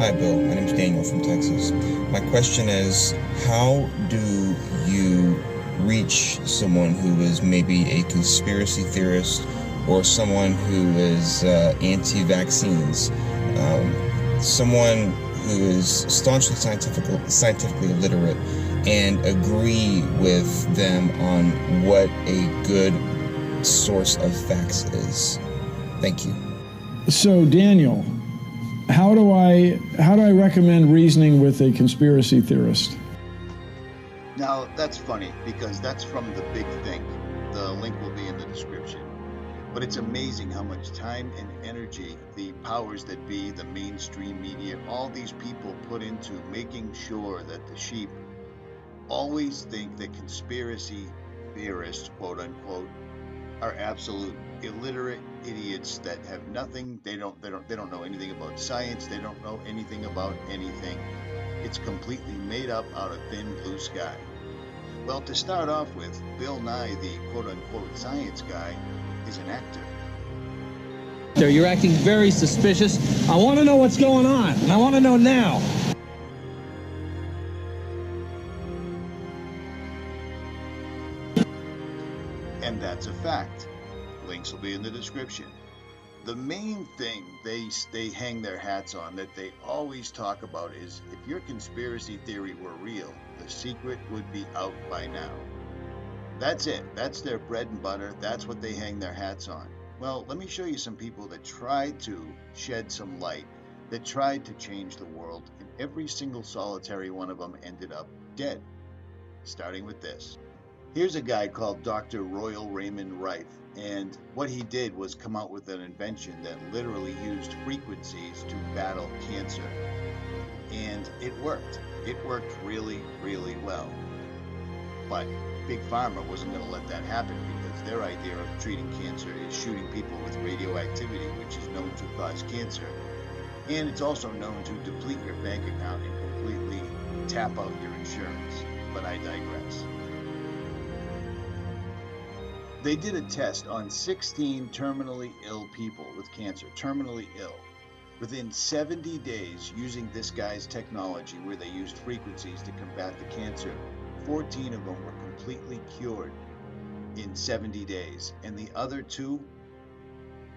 Hi, Bill. My name's Daniel from Texas. My question is, how do you reach someone who is maybe a conspiracy theorist or someone who is anti-vaccines, someone who is staunchly scientifically illiterate, and agree with them on what a good source of facts is? Thank you. So, Daniel, how do I recommend reasoning with a conspiracy theorist? Now, that's funny because that's from The Big Think. The link will be in the description. But it's amazing how much time and energy the powers that be, the mainstream media, all these people put into making sure that the sheep always think that conspiracy theorists, quote unquote, are absolute illiterate idiots that have nothing. They don't know anything about science. They don't know anything about anything. It's completely made up out of thin blue sky. Well, to start off with, Bill Nye, the quote-unquote science guy, is an actor. You're acting very suspicious. I want to know what's going on, and I want to know now. And that's a fact. Links will be in the description. The main thing they hang their hats on, that they always talk about, is if your conspiracy theory were real, the secret would be out by now. That's it. That's their bread and butter. That's what they hang their hats on. Well, let me show you some people that tried to shed some light, that tried to change the world, and every single solitary one of them ended up dead. Starting with this. Here's a guy called Dr. Royal Raymond Rife, and what he did was come out with an invention that literally used frequencies to battle cancer. And it worked. It worked really, really well. But Big Pharma wasn't going to let that happen, because their idea of treating cancer is shooting people with radioactivity, which is known to cause cancer. And it's also known to deplete your bank account and completely tap out your insurance. But I digress. They did a test on 16 terminally ill people with cancer, terminally ill. Within 70 days, using this guy's technology where they used frequencies to combat the cancer, 14 of them were completely cured in 70 days. And the other 2,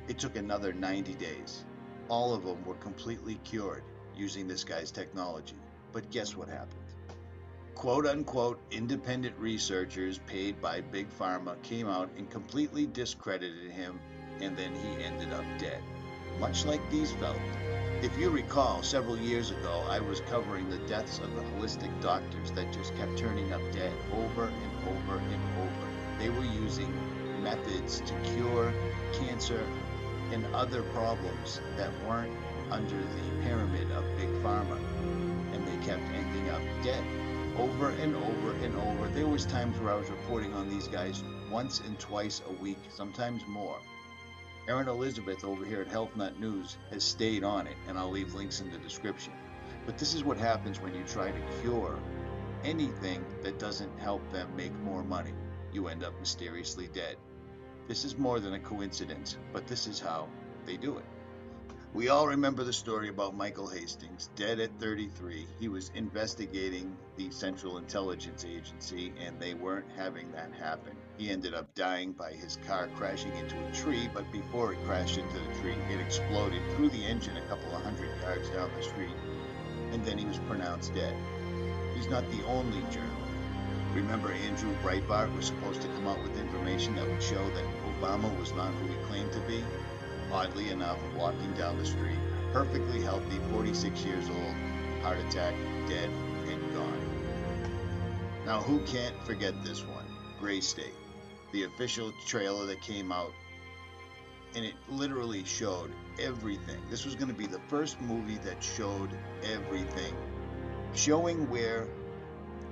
it took another 90 days. All of them were completely cured using this guy's technology. But guess what happened? Quote-unquote independent researchers paid by Big Pharma came out and completely discredited him, and then he ended up dead. Much like these fellas. If you recall, several years ago, I was covering the deaths of the holistic doctors that just kept turning up dead over and over and over. They were using methods to cure cancer and other problems that weren't under the pyramid of Big Pharma, and they kept ending up dead. Over and over and over. There was times where I was reporting on these guys once and twice a week, sometimes more. Erin Elizabeth over here at Health Nut News has stayed on it, and I'll leave links in the description. But this is what happens when you try to cure anything that doesn't help them make more money. You end up mysteriously dead. This is more than a coincidence, but this is how they do it. We all remember the story about Michael Hastings, dead at 33. He was investigating the Central Intelligence Agency, and they weren't having that happen. He ended up dying by his car crashing into a tree, but before it crashed into the tree, it exploded through the engine a couple of hundred yards down the street, and then he was pronounced dead. He's not the only journalist. Remember, Andrew Breitbart was supposed to come out with information that would show that Obama was not who he claimed to be? Oddly enough, walking down the street, perfectly healthy, 46 years old, heart attack, dead, and gone. Now, who can't forget this one? Gray State, the official trailer that came out, and it literally showed everything. This was going to be the first movie that showed everything, showing where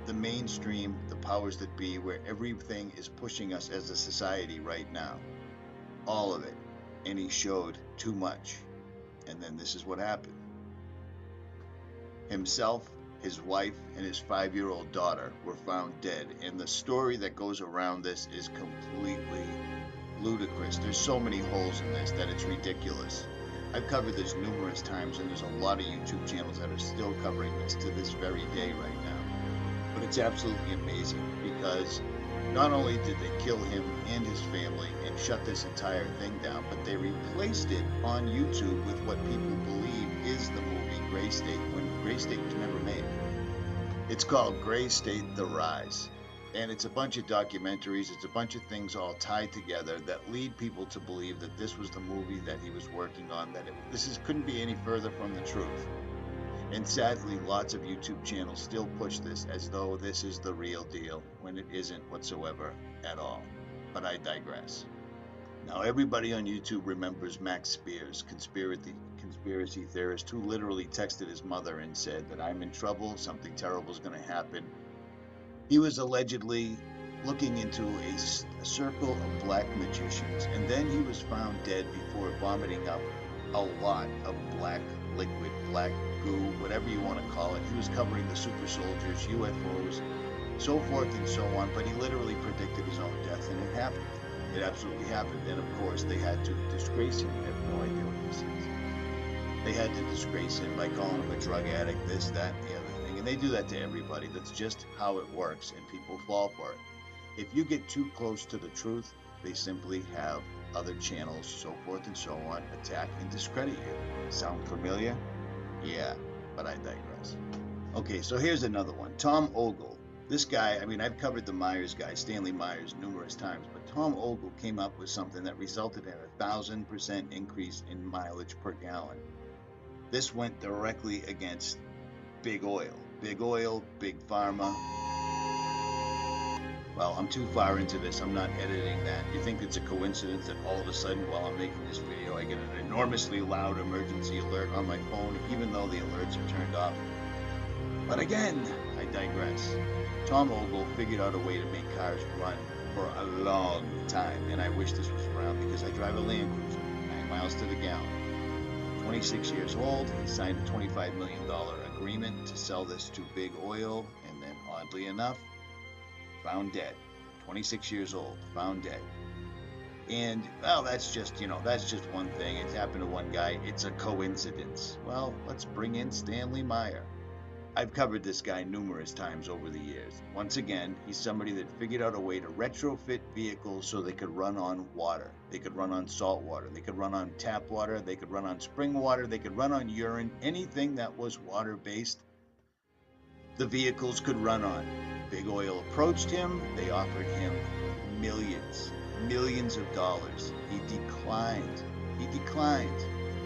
the mainstream, the powers that be, where everything is pushing us as a society right now. All of it. And he showed too much. And then this is what happened. Himself, his wife, and his 5-year-old daughter were found dead. And the story that goes around this is completely ludicrous. There's so many holes in this that it's ridiculous. I've covered this numerous times, and there's a lot of YouTube channels that are still covering this to this very day right now. But it's absolutely amazing, because not only did they kill him and his family and shut this entire thing down, but they replaced it on YouTube with what people believe is the movie Gray State, when Gray State was never made. It's called Gray State: The Rise. And it's a bunch of documentaries, it's a bunch of things all tied together that lead people to believe that this was the movie that he was working on, that couldn't be any further from the truth. And sadly, lots of YouTube channels still push this as though this is the real deal, when it isn't whatsoever at all. But I digress. Now, everybody on YouTube remembers Max Spears, conspiracy theorist, who literally texted his mother and said that I'm in trouble, something terrible is going to happen. He was allegedly looking into a circle of black magicians, and then he was found dead before vomiting up a lot of black liquid, black goo, whatever you want to call it. He was covering the super soldiers, UFOs, so forth and so on, but he literally predicted his own death, and it happened. It absolutely happened. And of course, they had to disgrace him. I have no idea what this is. They had to disgrace him by calling him a drug addict, this, that, and the other thing. And they do that to everybody. That's just how it works, and people fall for it. If you get too close to the truth, they simply have other channels, so forth and so on, attack and discredit you. Sound familiar? Yeah, but I digress. Okay, so here's another one. Tom Ogle. This guy, I mean, I've covered the Myers guy, Stanley Myers, numerous times, but Tom Ogle came up with something that resulted in a 1,000% increase in mileage per gallon. This went directly against big oil. Big oil, big pharma. Well, I'm too far into this. I'm not editing that. You think it's a coincidence that all of a sudden, while I'm making this video, I get an enormously loud emergency alert on my phone, even though the alerts are turned off? But again, I digress. Tom Ogle figured out a way to make cars run for a long time, and I wish this was around because I drive a Land Cruiser, 9 miles to the gallon. 26 years old, he signed a $25 million agreement to sell this to Big Oil, and then, oddly enough, found dead. 26 years old, found dead. And, well, that's just one thing. It happened to one guy. It's a coincidence. Well, let's bring in Stanley Meyer. I've covered this guy numerous times over the years. Once again, he's somebody that figured out a way to retrofit vehicles so they could run on water. They could run on salt water. They could run on tap water. They could run on spring water. They could run on urine. Anything that was water-based, the vehicles could run on. Big Oil approached him. They offered him millions of dollars. He declined.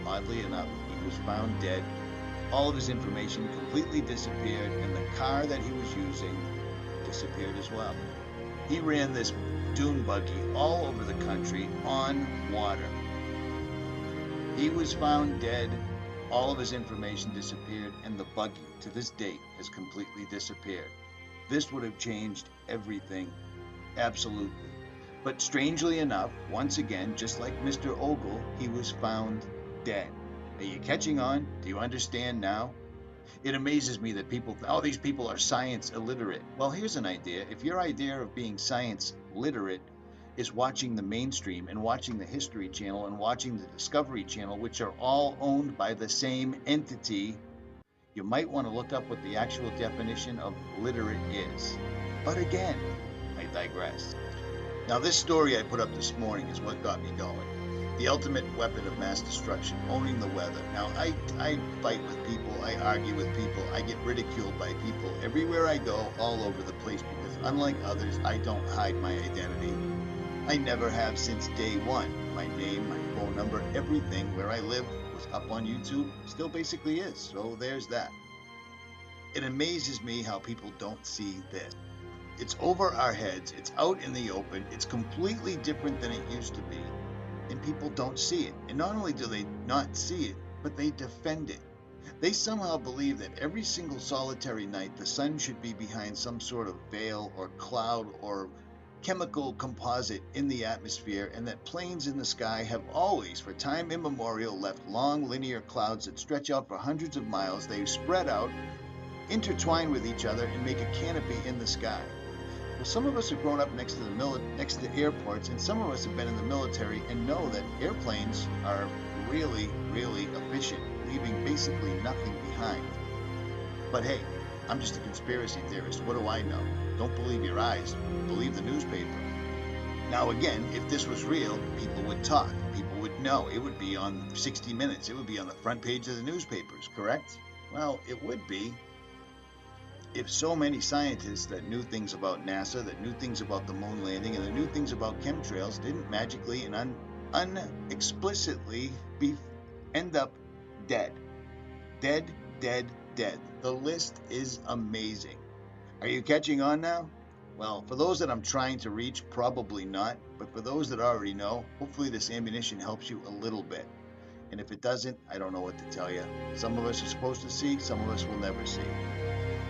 Oddly enough, he was found dead. All of his information completely disappeared, and the car that he was using disappeared as well. He ran this dune buggy all over the country on water. He was found dead. All of his information disappeared, and the buggy, to this date, has completely disappeared. This would have changed everything, absolutely. But strangely enough, once again, just like Mr. Ogle, he was found dead. Are you catching on? Do you understand now? It amazes me that these people are science illiterate. Well, here's an idea. If your idea of being science literate is watching the mainstream and watching the History Channel and watching the Discovery Channel, which are all owned by the same entity, you might want to look up what the actual definition of literate is. But again, I digress. Now, this story I put up this morning is what got me going. The ultimate weapon of mass destruction, owning the weather. Now, I fight with people, I argue with people, I get ridiculed by people everywhere I go, all over the place, because unlike others, I don't hide my identity. I never have since day one. My name, my phone number, everything where I live was up on YouTube, still basically is, so there's that. It amazes me how people don't see this. It's over our heads, it's out in the open, it's completely different than it used to be. And people don't see it. And not only do they not see it, but they defend it. They somehow believe that every single solitary night the sun should be behind some sort of veil or cloud or chemical composite in the atmosphere, and that planes in the sky have always, for time immemorial, left long linear clouds that stretch out for hundreds of miles. They spread out, intertwine with each other, and make a canopy in the sky. Well, some of us have grown up next to airports, and some of us have been in the military and know that airplanes are really, really efficient, leaving basically nothing behind. But hey, I'm just a conspiracy theorist. What do I know? Don't believe your eyes. Believe the newspaper. Now again, if this was real, people would talk. People would know. It would be on 60 Minutes. It would be on the front page of the newspapers, correct? Well, it would be if so many scientists that knew things about NASA, that knew things about the moon landing, and that knew things about chemtrails didn't magically and unexplicitly end up dead. Dead, dead, dead. The list is amazing. Are you catching on now? Well, for those that I'm trying to reach, probably not. But for those that already know, hopefully this ammunition helps you a little bit. And if it doesn't, I don't know what to tell you. Some of us are supposed to see, some of us will never see.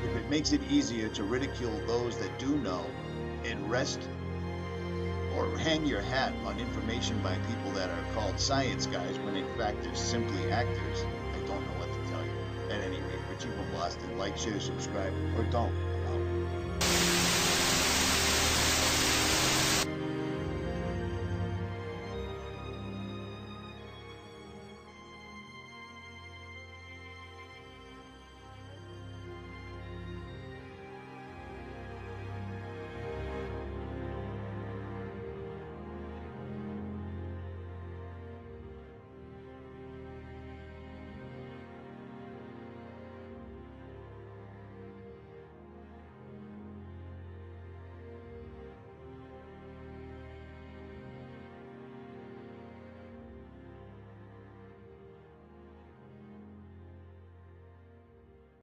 If it makes it easier to ridicule those that do know and rest or hang your hat on information by people that are called science guys when in fact they're simply actors, I don't know what to tell you. At any rate, Richie from Boston, like, share, subscribe, or don't.